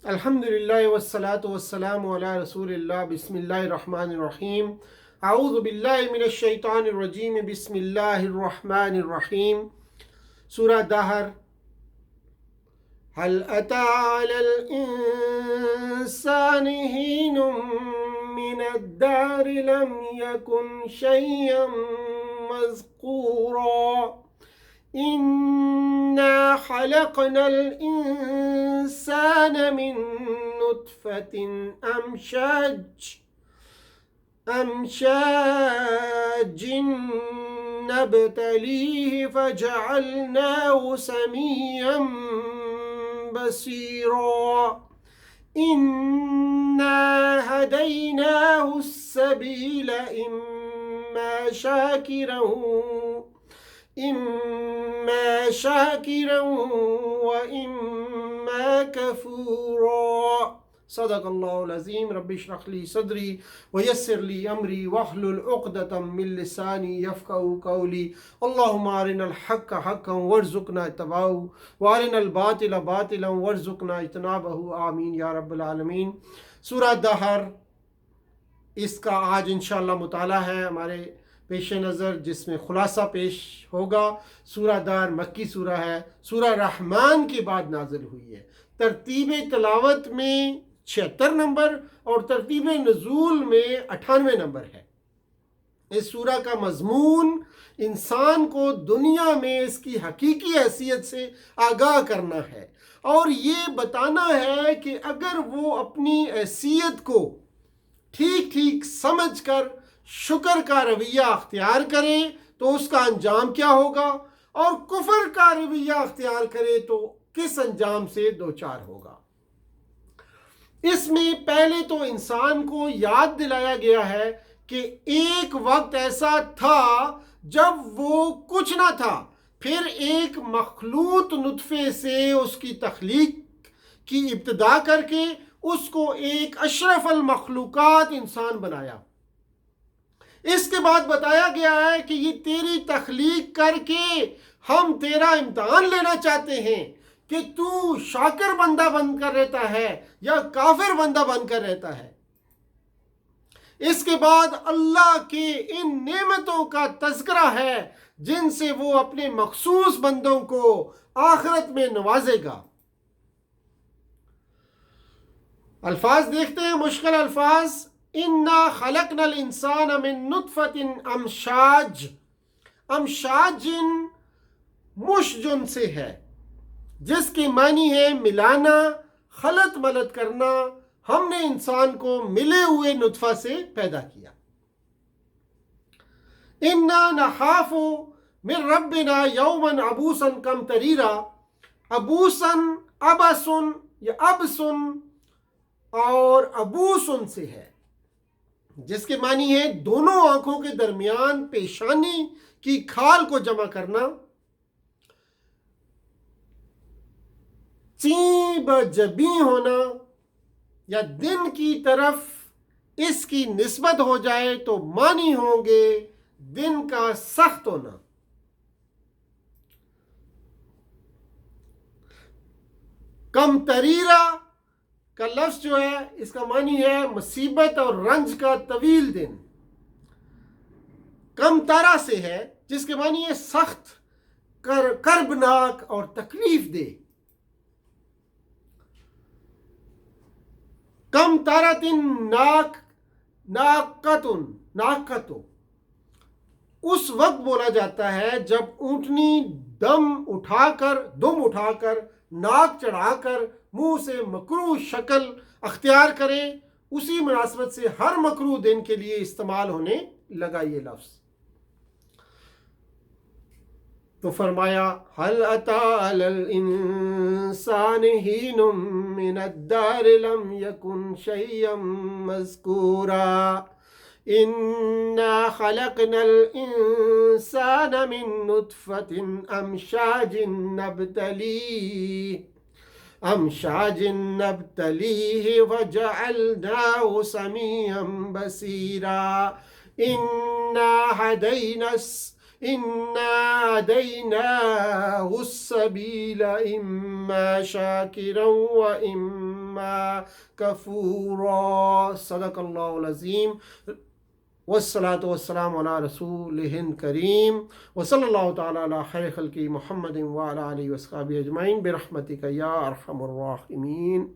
الحمدللہ والصلاة والسلام علی رسول اللہ بسم اللہ الرحمن الرحیم اعوذ باللہ من الشیطان الرجیم بسم اللہ الرحمن الرحیم سورہ دہر هل أتى على الإنسان حين من الدهر لم يكن شيئا مذكورا إنا خلقنا الإنسان من نطفة أمشاج نبتليه فجعلناه سميعا بصيرا إنا هديناه السبيل إما شاكرا وإما كفورا صدق اللہ العظیم رب اشرح لی صدری ویسر لی امری واحلل عقدۃ من لسانی یفقهوا قولی اللہم ارنا الحق حقا وارزقنا اتباعہ وارنا الباطل باطلا وارزقنا اجتنابہ آمین یا رب العالمین۔ سورہ دہر، اس کا آج انشاءاللہ مطالعہ ہے ہمارے پیش نظر، جس میں خلاصہ پیش ہوگا۔ سورہ دہر مکی سورہ ہے، سورہ رحمان کے بعد نازل ہوئی ہے۔ ترتیب تلاوت میں 76 نمبر اور ترتیب نزول میں 98 نمبر ہے۔ اس سورہ کا مضمون انسان کو دنیا میں اس کی حقیقی حیثیت سے آگاہ کرنا ہے اور یہ بتانا ہے کہ اگر وہ اپنی حیثیت کو ٹھیک ٹھیک سمجھ کر شکر کا رویہ اختیار کرے تو اس کا انجام کیا ہوگا، اور کفر کا رویہ اختیار کرے تو کس انجام سے دوچار ہوگا۔ اس میں پہلے تو انسان کو یاد دلایا گیا ہے کہ ایک وقت ایسا تھا جب وہ کچھ نہ تھا، پھر ایک مخلوط نطفے سے اس کی تخلیق کی ابتدا کر کے اس کو ایک اشرف المخلوقات انسان بنایا۔ اس کے بعد بتایا گیا ہے کہ یہ تیری تخلیق کر کے ہم تیرا امتحان لینا چاہتے ہیں کہ تو شاکر بندہ بن کر رہتا ہے یا کافر بندہ بن کر رہتا ہے۔ اس کے بعد اللہ کے ان نعمتوں کا تذکرہ ہے جن سے وہ اپنے مخصوص بندوں کو آخرت میں نوازے گا۔ الفاظ دیکھتے ہیں، مشکل الفاظ۔ انا خلقنا الانسان من نطفة امشاج مشجن سے ہے، جس کی معنی ہے ملانا، خلط ملط کرنا۔ ہم نے انسان کو ملے ہوئے نطفہ سے پیدا کیا۔ انا نخاف من ربنا یوما عبوسا قمطریرا، عبوسن ابسن یا ابسن اور ابوسن سے ہے، جس کے معنی ہے دونوں آنکھوں کے درمیان پیشانی کی کھال کو جمع کرنا۔ چین بجبی ہونا یا دن کی طرف اس کی نسبت ہو جائے تو معنی ہوں گے دن کا سخت ہونا۔ کم تریرا کا لفظ جو ہے اس کا معنی ہے مصیبت اور رنج کا طویل دن۔ کم تارا سے ہے، جس کے معنی ہے سخت، کربناک اور تکلیف دہ۔ کم تارتن ناقتو اس وقت بولا جاتا ہے جب اونٹنی دم اٹھا کر ناک چڑھا کر منہ سے مکروہ شکل اختیار کرے۔ اسی مناسبت سے ہر مکروہ دن کے لیے استعمال ہونے لگا یہ لفظ۔ تو فرمایا هل أتى على الإنسان حين من الدهر لم يكن شيئا مذكورا إنا خلقنا الإنسان من نطفة أمشاج نبتليه وجعلناه سميعا بصيرا إنا هديناه السبيل إما شاكرا وإما وسلم كفورا. صدق الله العظيم. والصلاة والسلام على رسوله الكريم وصلى الله تعالى على خير خلق محمد وعلى آله وصحبه أجمعين برحمتك يا أرحم الراحمين.